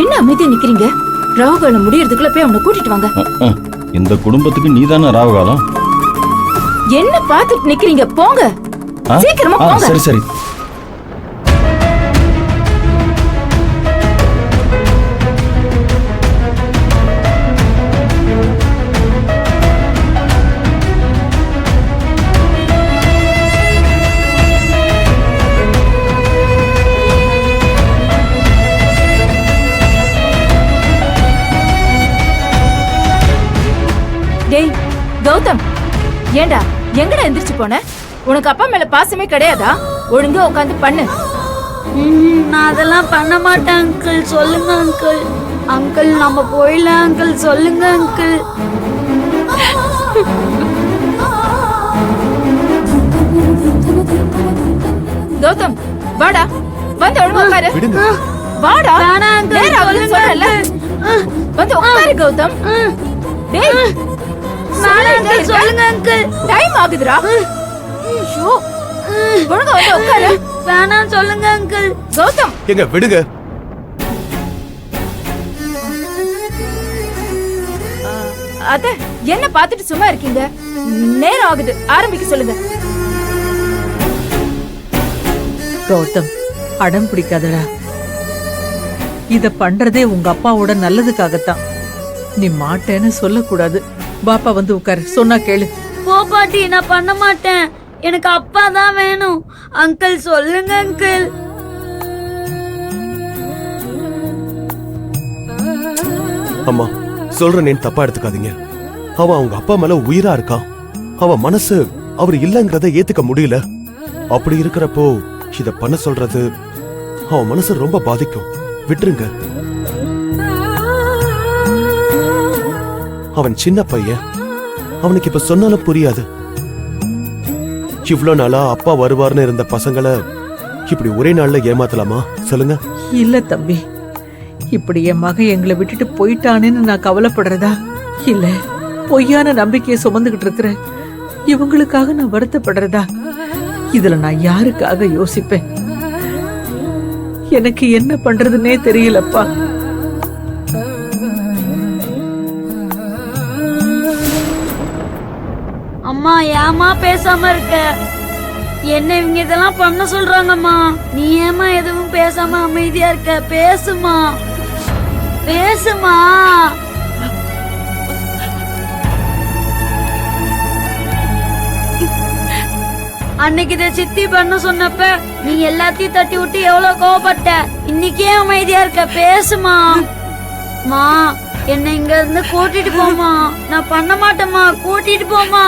என்ன அமைதியா நிக்கிறீங்க? ராகுகாலம் முடியறதுக்குள்ள போய் அவனை கூட்டிட்டு வாங்க. இந்த குடும்பத்துக்கு நீதானே ராகுகாலம். என்ன பாத்துட்டு நிக்கிறீங்க? போங்க, சீக்கிரமா போங்க. சரி சரி. டேய் கௌதம், ஏண்டா எங்கடா எந்திரிச்சு போன? உனக்கு அப்பா மேல பாசமே கிடையாதா? ஒழுங்கா உட்காந்து பண்ணு. நான் அதெல்லாம் பண்ண மாட்டேன் அங்கிள். சொல்லுங்க அங்கிள். அங்கிள் நம்ம போயிடலாம் அங்கிள். சொல்லுங்க அங்கிள். கௌதம் வாடா, வந்து ஒழுங்கா உட்காரு. வாடா. வேணாம் அங்கிள், சொல்லுங்க. வந்து உட்காரு கௌதம். டேய் வேணாம் அங்கிள், சொல்லுங்க அங்கிள். டைம் ஆகுதுடா. ஐயோ, ஒழுங்கா வந்து உட்காரு. வேணாம் சொல்லுங்க அங்கிள். கௌதம் எங்க விடுங்க. அத என்ன பாத்துட்டு சும்மா இருக்கீங்க? நேரம் ஆகுது, ஆரம்பிக்க சொல்லுங்க. கௌதம், அடம் பிடிக்காதடா. இத பண்றதே உங்க அப்பாவோட நல்லதுக்காகத்தான். நீ மாட்டேன்னு சொல்லக்கூடாது. பாப்பா வந்து உட்காரு, சொன்னா கேளு. போ பாட்டி, நான் பண்ண மாட்டேன். எனக்கு அப்பா தான் வேணும். அங்கிள் சொல்லுங்க அங்கிள். அம்மா சொல்றேன்னு தப்பா எடுத்துக்காதீங்க. அவன் அவங்க அப்பா மேல உயிரா இருக்கான். அவன் மனசு அவர் இல்லங்கறத ஏத்துக்க முடியல. அப்படி இருக்கிறப்போ இத பண்ண சொல்றது அவன் மனசு ரொம்ப பாதிக்கும். விட்டுருங்க. அவன் சின்ன பையன். அவனுக்கு இப்ப சொன்னாலும் புரியாது. இவ்ளோ நாளா அப்பா வருவார்னு இருந்த பசங்களை இப்படி ஒரே நாள்ல ஏமாத்தலாமா சொல்லுங்க? இல்ல தம்பி, இப்படி என் மகன் எங்களை விட்டுட்டு போயிட்டானேன்னு நான் கவலைப்படுறதா இல்ல பொய்யான நம்பிக்கையை சுமந்துகிட்டு இருக்கிறேன் இவங்களுக்காக நான் வருத்தப்படுறதா? இதுல நான் யாருக்காக யோசிப்பேன்? எனக்கு என்ன பண்றதுன்னே தெரியலப்பா. அம்மா ஏமா பேசாம இருக்க? என்ன இவங்க இதெல்லாம் பண்ண சொல்றாங்கம்மா. நீ ஏமா எதுவும் பேசாம அமைதியா இருக்க? பேசுமா, பேசுமா. அன்னைக்கு இத சித்தி பண்ண சொன்னப்ப நீ எல்லாத்தையும் தட்டி விட்டு எவ்வளவு கோவப்பட்ட. இன்னைக்கே அமைதியா இருக்க? பேசுமா. மா என்ன இங்க இருந்து கூட்டிட்டு போமா. நான் பண்ண மாட்டேமா, கூட்டிட்டு போமா.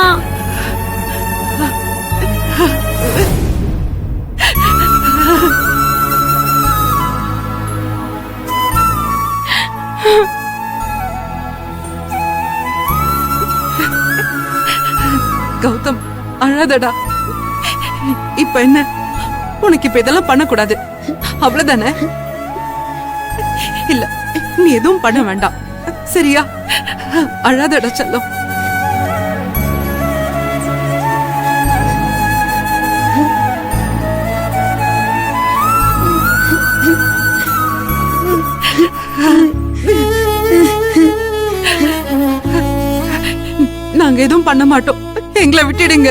கௌதம் அழாதடா. இப்ப என்ன, உனக்கு இப்ப இதெல்லாம் பண்ணக்கூடாது அவ்வளவுதானே? இல்ல, நீ எதுவும் பண்ண வேண்டாம், சரியா? அழாதடா செல்லம். நாங்க எதுவும் பண்ண மாட்டோம், எங்களை விட்டுடுங்க.